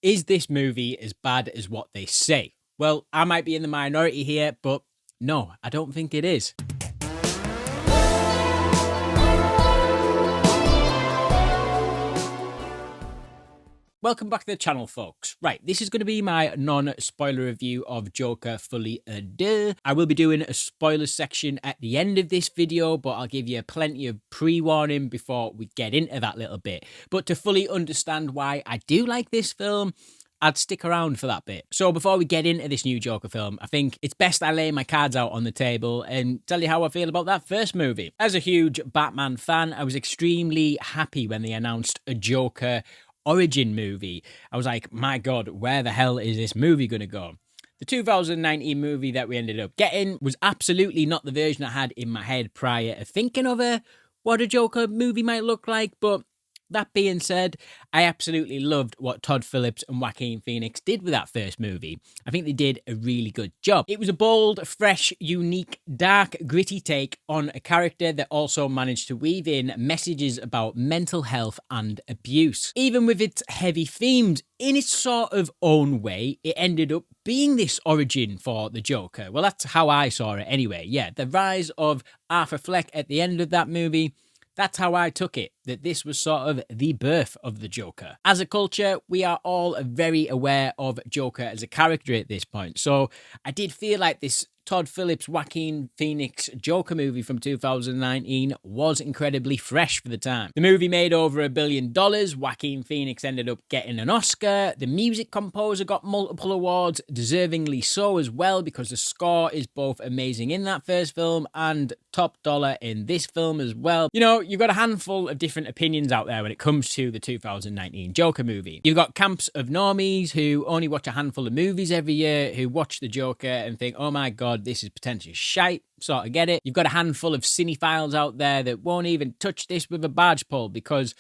Is this movie as bad as what they say? Well, I might be in the minority here, but no, I don't think it is. Welcome back to the channel, folks. Right, this is going to be my non-spoiler review of Joker Folie, Deux. I will be doing a spoiler section at the end of this video, but I'll give you plenty of pre-warning before we get into that little bit. But to fully understand why I do like this film, I'd stick around for that bit. So before we get into this new Joker film, I think it's best I lay my cards out on the table and tell you how I feel about that first movie. As a huge Batman fan, I was extremely happy when they announced a Joker origin movie. I was like, my God, where the hell is this movie going to go? The 2019 movie that we ended up getting was absolutely not the version I had in my head prior to thinking of what a Joker movie might look like, but that being said, I absolutely loved what Todd Phillips and Joaquin Phoenix did with that first movie. I think they did a really good job. It was a bold, fresh, unique, dark, gritty take on a character that also managed to weave in messages about mental health and abuse. Even with its heavy themes, in its sort of own way, it ended up being this origin for the Joker. Well, that's how I saw it anyway. Yeah, the rise of Arthur Fleck at the end of that movie, that's how I took it, that this was sort of the birth of the Joker. As a culture, we are all very aware of Joker as a character at this point. So I did feel like this Todd Phillips, Joaquin Phoenix Joker movie from 2019 was incredibly fresh for the time. The movie made over $1 billion. Joaquin Phoenix ended up getting an Oscar. The music composer got multiple awards, deservingly so as well, because the score is both amazing in that first film and top dollar in this film as well. You know, you've got a handful of different opinions out there when it comes to the 2019 Joker movie. You've got camps of normies who only watch a handful of movies every year, who watch the Joker and think, oh my God, this is potentially shite, sort of get it. You've got a handful of cinephiles out there that won't even touch this with a barge pole because,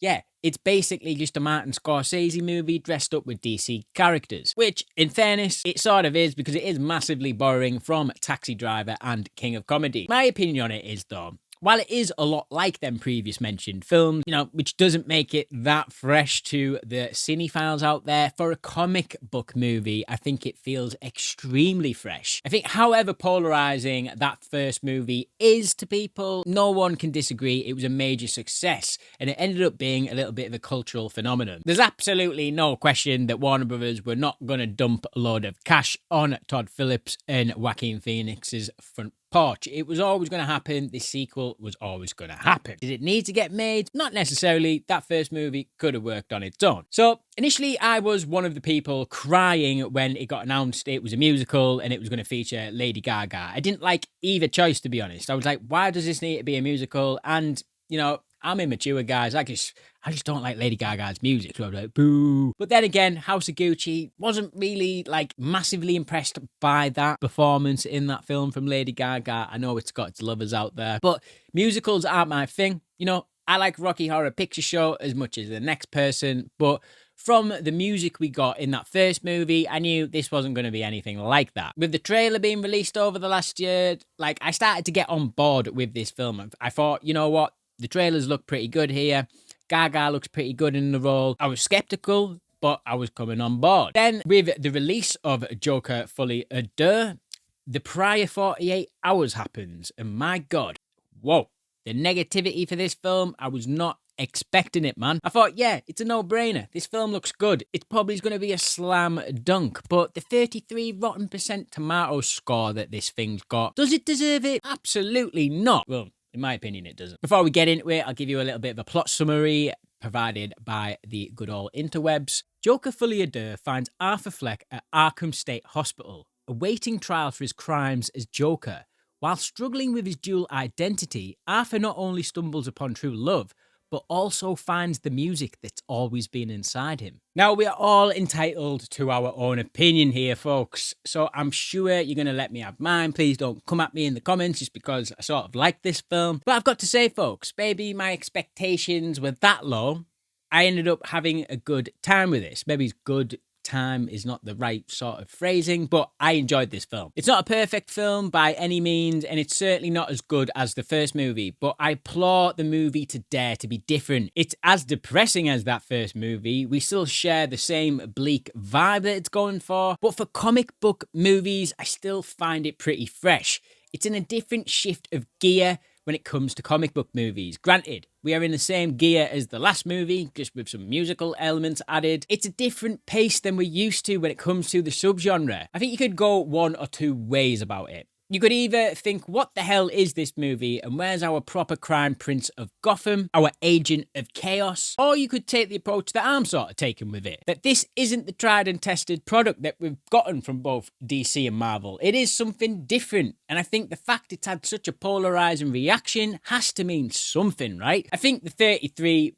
yeah, it's basically just a Martin Scorsese movie dressed up with DC characters. Which, in fairness, it sort of is, because it is massively borrowing from Taxi Driver and King of Comedy. My opinion on it is, though, while it is a lot like them previous mentioned films, you know, which doesn't make it that fresh to the cinephiles out there, for a comic book movie, I think it feels extremely fresh. I think however polarizing that first movie is to people, no one can disagree it was a major success, and it ended up being a little bit of a cultural phenomenon. There's absolutely no question that Warner Brothers were not going to dump a load of cash on Todd Phillips and Joaquin Phoenix's front porch. It was always going to happen. This sequel was always going to happen. Did it need to get made? Not necessarily. That first movie could have worked on its own. So initially, I was one of the people crying when it got announced it was a musical and it was going to feature Lady Gaga. I didn't like either choice, to be honest. I was like, why does this need to be a musical? And, you know, I'm immature, guys. I just don't like Lady Gaga's music. So I was like, boo. But then again, House of Gucci wasn't really like massively impressed by that performance in that film from Lady Gaga. I know it's got its lovers out there, but musicals aren't my thing. You know, I like Rocky Horror Picture Show as much as the next person, but from the music we got in that first movie, I knew this wasn't going to be anything like that. With the trailer being released over the last year, like, I started to get on board with this film. I thought, you know what? The trailers look pretty good here. Gaga looks pretty good in the role. I was skeptical, but I was coming on board. Then, with the release of Joker Folie, Deux, the prior 48 hours happens, and my God, whoa. The negativity for this film, I was not expecting it, man. I thought, yeah, it's a no-brainer. This film looks good. It's probably going to be a slam dunk, but the 33 rotten % tomato score that this thing's got, does it deserve it? Absolutely not. Well, in my opinion, it doesn't. Before we get into it, I'll give you a little bit of a plot summary provided by the good old interwebs. Joker Folie, Deux finds Arthur Fleck at Arkham State Hospital, awaiting trial for his crimes as Joker. While struggling with his dual identity, Arthur not only stumbles upon true love, but also finds the music that's always been inside him. Now, we are all entitled to our own opinion here, folks, so I'm sure you're going to let me have mine. Please don't come at me in the comments just because I sort of like this film. But I've got to say, folks, maybe my expectations were that low. I ended up having a good time with this. Maybe it's good time is not the right sort of phrasing, but I enjoyed this film. It's not a perfect film by any means, and it's certainly not as good as the first movie, but I applaud the movie to dare to be different. It's as depressing as that first movie. We still share the same bleak vibe that it's going for, but for comic book movies, I still find it pretty fresh. It's in a different shift of gear when it comes to comic book movies. Granted, we are in the same gear as the last movie, just with some musical elements added. It's a different pace than we're used to when it comes to the subgenre. I think you could go one or two ways about it. You could either think, what the hell is this movie and where's our proper crime prince of Gotham, our agent of chaos? Or you could take the approach that I'm sort of taking with it, that this isn't the tried and tested product that we've gotten from both DC and Marvel. It is something different, and I think the fact it's had such a polarizing reaction has to mean something, right? I think the 33%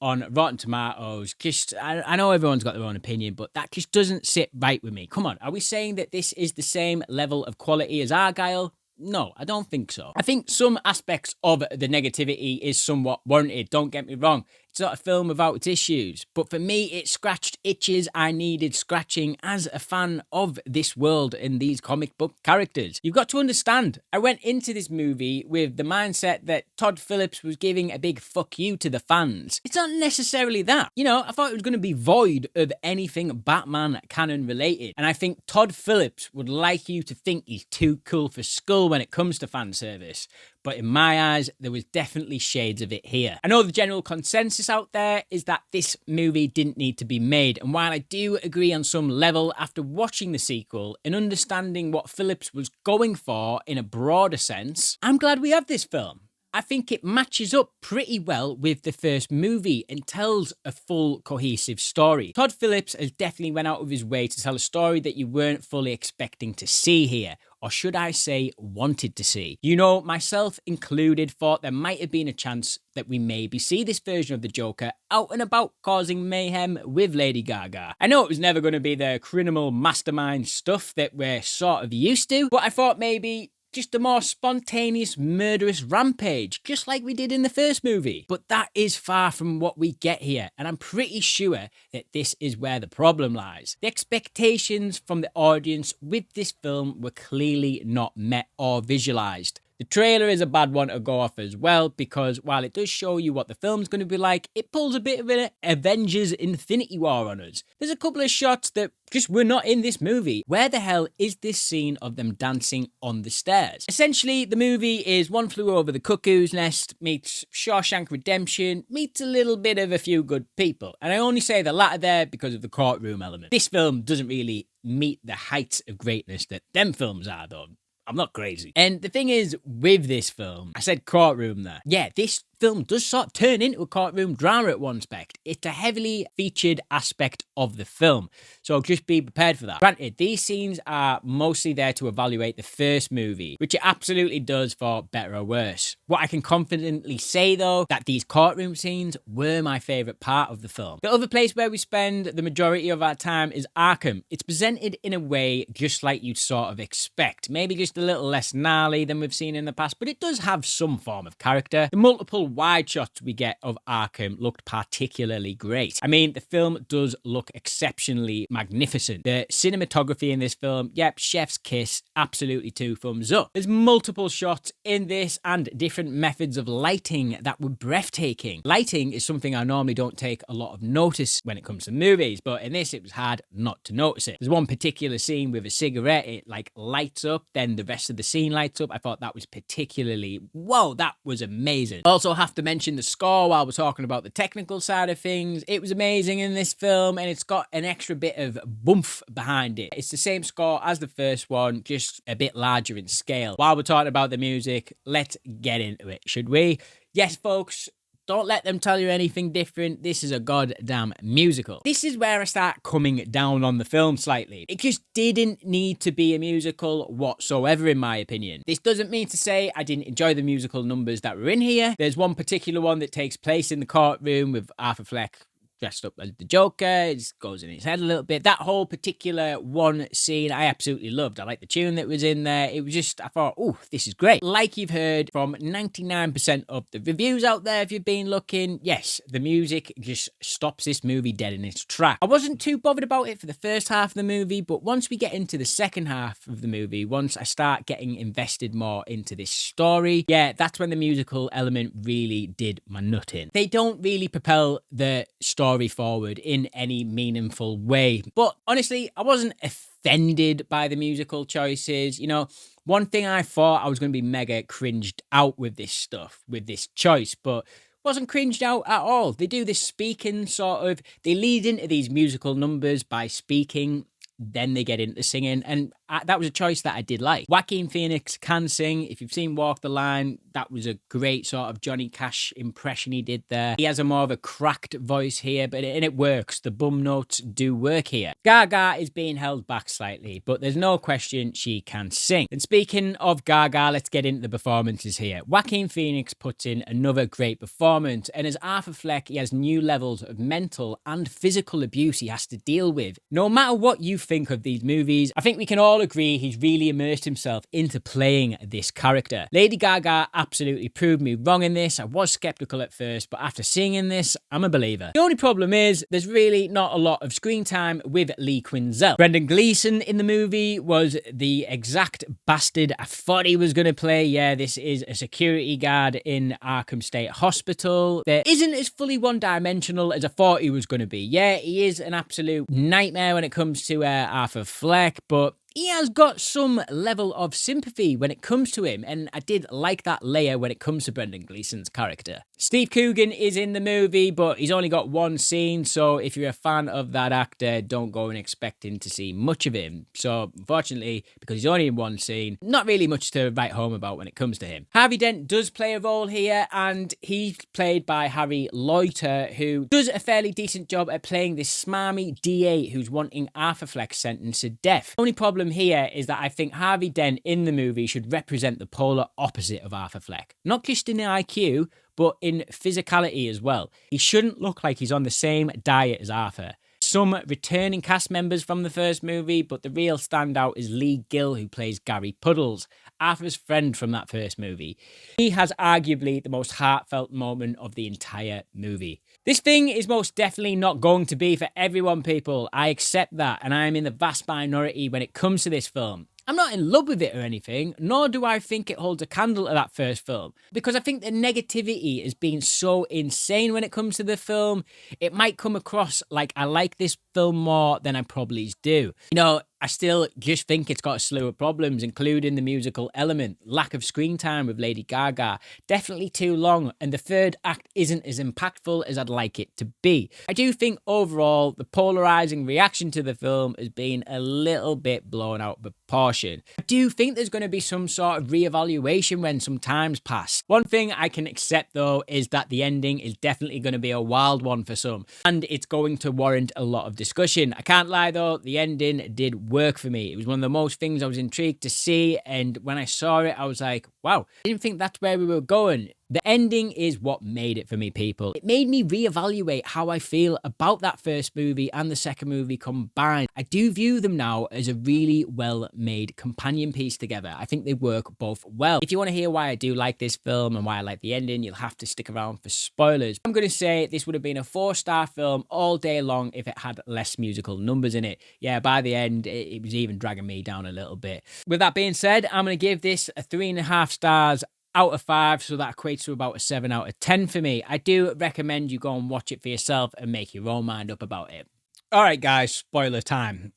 on Rotten Tomatoes, just, I know everyone's got their own opinion, but that just doesn't sit right with me. Come on, are we saying that this is the same level of quality as Argyle? No, I don't think so. I think some aspects of the negativity is somewhat warranted, don't get me wrong. It's not a film without its issues, but for me, it scratched itches I needed scratching as a fan of this world and these comic book characters. You've got to understand, I went into this movie with the mindset that Todd Phillips was giving a big fuck you to the fans. It's not necessarily that. You know, I thought it was going to be void of anything Batman canon related, and I think Todd Phillips would like you to think he's too cool for school when it comes to fan service. But in my eyes, there was definitely shades of it here. I know the general consensus out there is that this movie didn't need to be made. And while I do agree on some level, after watching the sequel and understanding what Phillips was going for in a broader sense, I'm glad we have this film. I think it matches up pretty well with the first movie and tells a full, cohesive story. Todd Phillips has definitely went out of his way to tell a story that you weren't fully expecting to see here, or should I say wanted to see. You know, myself included, thought there might have been a chance that we maybe see this version of the Joker out and about causing mayhem with Lady Gaga. I know it was never going to be the criminal mastermind stuff that we're sort of used to, but I thought maybe just a more spontaneous, murderous rampage, just like we did in the first movie. But that is far from what we get here, and I'm pretty sure that this is where the problem lies. The expectations from the audience with this film were clearly not met or visualized. The trailer is a bad one to go off as well, because while it does show you what the film's going to be like, it pulls a bit of an Avengers Infinity War on us. There's a couple of shots that just were not in this movie. Where the hell is this scene of them dancing on the stairs? Essentially, the movie is One Flew Over the Cuckoo's Nest meets Shawshank Redemption meets a little bit of A Few Good People. And I only say the latter there because of the courtroom element. This film doesn't really meet the heights of greatness that them films are, though. I'm not crazy. And the thing is, with this film, I said courtroom there. Yeah, this film does sort of turn into a courtroom drama at one aspect. It's a heavily featured aspect of the film, so just be prepared for that. Granted, these scenes are mostly there to evaluate the first movie, which it absolutely does for better or worse. What I can confidently say, though, that these courtroom scenes were my favourite part of the film. The other place where we spend the majority of our time is Arkham. It's presented in a way just like you'd sort of expect. Maybe just a little less gnarly than we've seen in the past, but it does have some form of character. The multiple wide shots we get of Arkham looked particularly great. I mean, the film does look exceptionally magnificent. The cinematography in this film, yep, chef's kiss, absolutely 2 thumbs up. There's multiple shots in this and different methods of lighting that were breathtaking. Lighting is something I normally don't take a lot of notice when it comes to movies, but in this it was hard not to notice it. There's one particular scene with a cigarette, it like lights up, then the rest of the scene lights up. I thought that was particularly, whoa, that was amazing. Also have to mention the score while we're talking about the technical side of things. It was amazing in this film, and it's got an extra bit of boomph behind it. It's the same score as the first one, just a bit larger in scale. While we're talking about the music, let's get into it, should we? Yes, folks. Don't let them tell you anything different. This is a goddamn musical. This is where I start coming down on the film slightly. It just didn't need to be a musical whatsoever, in my opinion. This doesn't mean to say I didn't enjoy the musical numbers that were in here. There's one particular one that takes place in the courtroom with Arthur Fleck dressed up as the Joker. It goes in his head a little bit. That whole particular one scene I absolutely loved. I liked the tune that was in there. It was just, I thought, oh, this is great. Like you've heard from 99% of the reviews out there, if you've been looking, yes, the music just stops this movie dead in its track. I wasn't too bothered about it for the first half of the movie, but once we get into the second half of the movie, once I start getting invested more into this story, yeah, that's when the musical element really did my nut in. They don't really propel the story forward in any meaningful way. But honestly, I wasn't offended by the musical choices. You know, one thing I thought I was going to be mega cringed out with this stuff, with this choice, but wasn't cringed out at all. They do this speaking sort of, they lead into these musical numbers by speaking, then they get into singing, and that was a choice that I did like. Joaquin Phoenix can sing. If you've seen Walk the Line, that was a great sort of Johnny Cash impression he did there. He has a more of a cracked voice here, but it works. The bum notes do work here. Gaga is being held back slightly, but there's no question she can sing. And speaking of Gaga, let's get into the performances here. Joaquin Phoenix puts in another great performance, and as Arthur Fleck, he has new levels of mental and physical abuse he has to deal with. No matter what you think of these movies, I think we can all agree he's really immersed himself into playing this character. Lady Gaga absolutely proved me wrong in this. I was skeptical at first, but after seeing this, I'm a believer. The only problem is there's really not a lot of screen time with Lee Quinzel. Brendan Gleeson in the movie was the exact bastard I thought he was going to play. Yeah, this is a security guard in Arkham State Hospital that isn't as fully one-dimensional as I thought he was going to be. Yeah, he is an absolute nightmare when it comes to Arthur Fleck, but he has got some level of sympathy when it comes to him, and I did like that layer when it comes to Brendan Gleeson's character. Steve Coogan is in the movie, but he's only got one scene, so if you're a fan of that actor, don't go and expecting to see much of him. So, unfortunately, because he's only in one scene, not really much to write home about when it comes to him. Harvey Dent does play a role here, and he's played by Harry Loiter, who does a fairly decent job at playing this smarmy DA who's wanting Arthur Fleck sentenced to death. The only problem here is that I think Harvey Dent in the movie should represent the polar opposite of Arthur Fleck. Not just in IQ, but in physicality as well. He shouldn't look like he's on the same diet as Arthur. Some returning cast members from the first movie, but the real standout is Lee Gill, who plays Gary Puddles, Arthur's friend from that first movie. He has arguably the most heartfelt moment of the entire movie. This thing is most definitely not going to be for everyone, people. I accept that, and I am in the vast minority when it comes to this film. I'm not in love with it or anything, nor do I think it holds a candle to that first film, because I think the negativity has been so insane when it comes to the film, it might come across like I like this film more than I probably do. You know, I still just think it's got a slew of problems, including the musical element, lack of screen time with Lady Gaga, definitely too long, and the third act isn't as impactful as I'd like it to be. I do think overall the polarizing reaction to the film has been a little bit blown out of proportion. I do think there's going to be some sort of reevaluation when some time's passed. One thing I can accept though is that the ending is definitely going to be a wild one for some, and it's going to warrant a lot of discussion. I can't lie though, the ending did work for me. It was one of the most things I was intrigued to see, and when I saw it I was like, wow, I didn't think that's where we were going. The ending is what made it for me, people. It made me reevaluate how I feel about that first movie and the second movie combined. I do view them now as a really well-made companion piece together. I think they work both well. If you want to hear why I do like this film and why I like the ending, you'll have to stick around for spoilers. I'm going to say this would have been a 4-star film all day long if it had less musical numbers in it. Yeah, by the end, it was even dragging me down a little bit. With that being said, I'm going to give this a 3.5 stars out of 5, so that equates to about a 7 out of 10 for me. I do recommend you go and watch it for yourself and make your own mind up about it. All right, guys, spoiler time.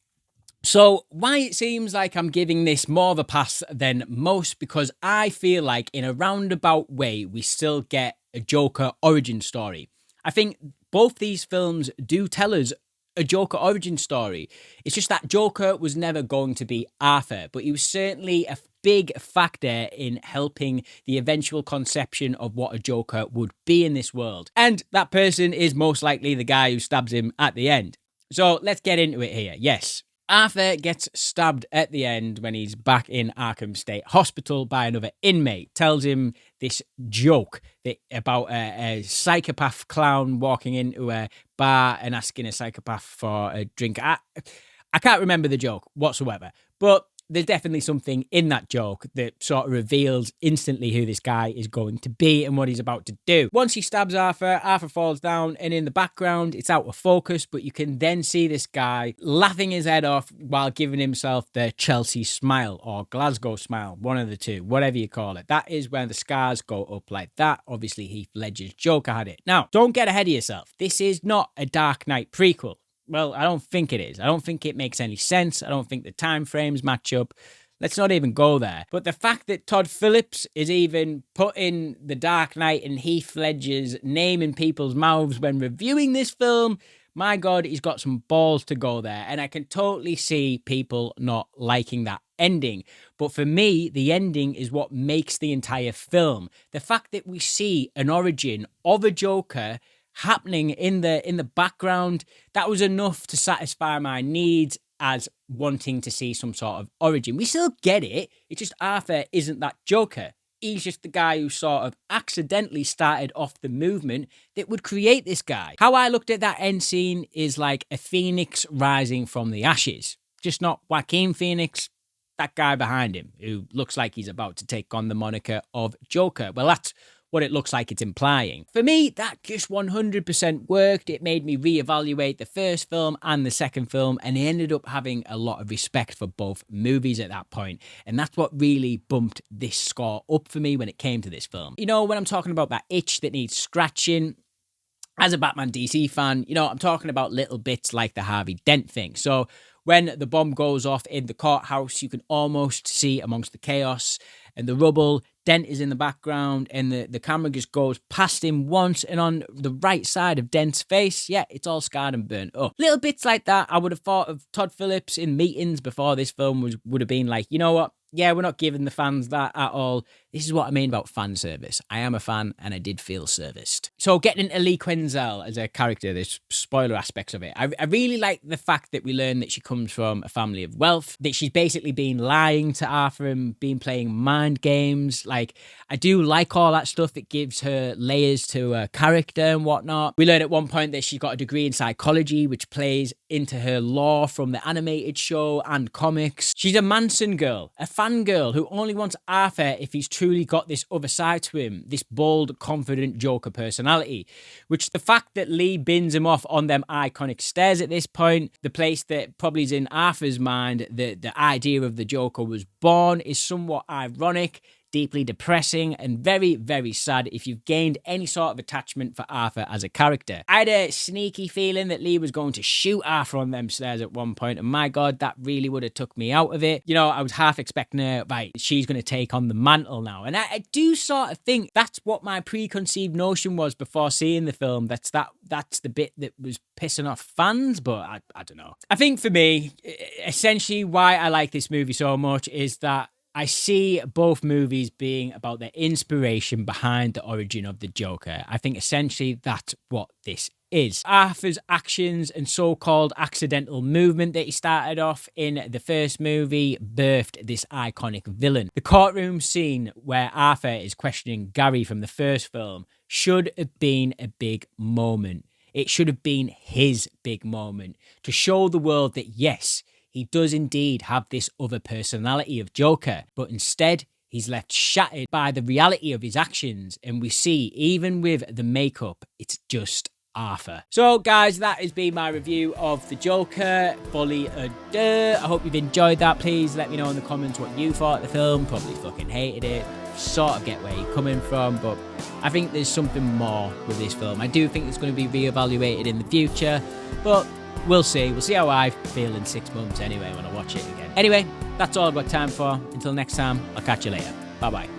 So why it seems like I'm giving this more of a pass than most, because I feel like in a roundabout way, we still get a Joker origin story. I think both these films do tell us a Joker origin story. It's just that Joker was never going to be Arthur, but he was certainly a big factor in helping the eventual conception of what a Joker would be in this world. And that person is most likely the guy who stabs him at the end. So let's get into it here. Yes, Arthur gets stabbed at the end when he's back in Arkham State Hospital by another inmate. Tells him this joke about a psychopath clown walking into a bar and asking a psychopath for a drink. I can't remember the joke whatsoever, but there's definitely something in that joke that sort of reveals instantly who this guy is going to be and what he's about to do. Once he stabs Arthur, Arthur falls down, and in the background, it's out of focus, but you can then see this guy laughing his head off while giving himself the Chelsea smile or Glasgow smile, one of the two, whatever you call it. That is when the scars go up like that. Obviously, Heath Ledger's Joker had it. Now, don't get ahead of yourself. This is not a Dark Knight prequel. Well, I don't think it is. I don't think it makes any sense. I don't think the time frames match up. Let's not even go there. But the fact that Todd Phillips is even putting The Dark Knight and Heath Ledger's name in people's mouths when reviewing this film, my God, he's got some balls to go there. And I can totally see people not liking that ending. But for me, the ending is what makes the entire film. The fact that we see an origin of a Joker happening in the background, that was enough to satisfy my needs as wanting to see some sort of origin. We still get it. It's just Arthur isn't that Joker. He's just the guy who sort of accidentally started off the movement that would create this guy. How I looked at that end scene is like a phoenix rising from the ashes. Just not Joaquin Phoenix, that guy behind him who looks like he's about to take on the moniker of Joker. Well, that's what it looks like it's implying. For me, that just 100% worked. It made me reevaluate the first film and the second film, and I ended up having a lot of respect for both movies at that point. And that's what really bumped this score up for me when it came to this film. You know, when I'm talking about that itch that needs scratching, as a Batman DC fan, you know, I'm talking about little bits like the Harvey Dent thing. So when the bomb goes off in the courthouse, you can almost see amongst the chaos and the rubble, Dent is in the background, and the camera just goes past him once, and on the right side of Dent's face, yeah, it's all scarred and burnt up. Little bits like that, I would have thought of Todd Phillips in meetings before this film would have been like, you know what? Yeah, we're not giving the fans that at all. This is what I mean about fan service. I am a fan, and I did feel serviced. So getting into Lee Quenzel as a character, there's spoiler aspects of it. I really like the fact that we learn that she comes from a family of wealth, that she's basically been lying to Arthur and been playing mind games. Like, I do like all that stuff. It gives her layers to her character and whatnot. We learn at one point that she's got a degree in psychology, which plays into her lore from the animated show and comics. She's a Manson girl, a fangirl who only wants Arthur if he's truly got this other side to him, this bold, confident Joker personality, which the fact that Lee bins him off on them iconic stairs at this point, the place that probably is in Arthur's mind, the idea of the Joker was born, is somewhat ironic, deeply depressing, and very, very sad if you've gained any sort of attachment for Arthur as a character. I had a sneaky feeling that Lee was going to shoot Arthur on them stairs at one point, and my God, that really would have took me out of it. You know, I was half expecting her, right, she's going to take on the mantle now. And I do sort of think that's what my preconceived notion was before seeing the film. That's the bit that was pissing off fans, but I don't know. I think for me, essentially why I like this movie so much is that I see both movies being about the inspiration behind the origin of the Joker. I think essentially that's what this is. Arthur's actions and so-called accidental movement that he started off in the first movie birthed this iconic villain. The courtroom scene where Arthur is questioning Gary from the first film should have been a big moment. It should have been his big moment to show the world that yes, he does indeed have this other personality of Joker, but instead he's left shattered by the reality of his actions, and we see, even with the makeup, it's just Arthur. So guys, that has been my review of the Joker, Folie, Deux. I hope you've enjoyed that. Please let me know in the comments what you thought of the film. Probably fucking hated it. Sort of get where you're coming from, but I think there's something more with this film. I do think it's going to be reevaluated in the future, but we'll see. We'll see how I feel in 6 months anyway when I watch it again. Anyway, that's all I've got time for. Until next time, I'll catch you later. Bye-bye.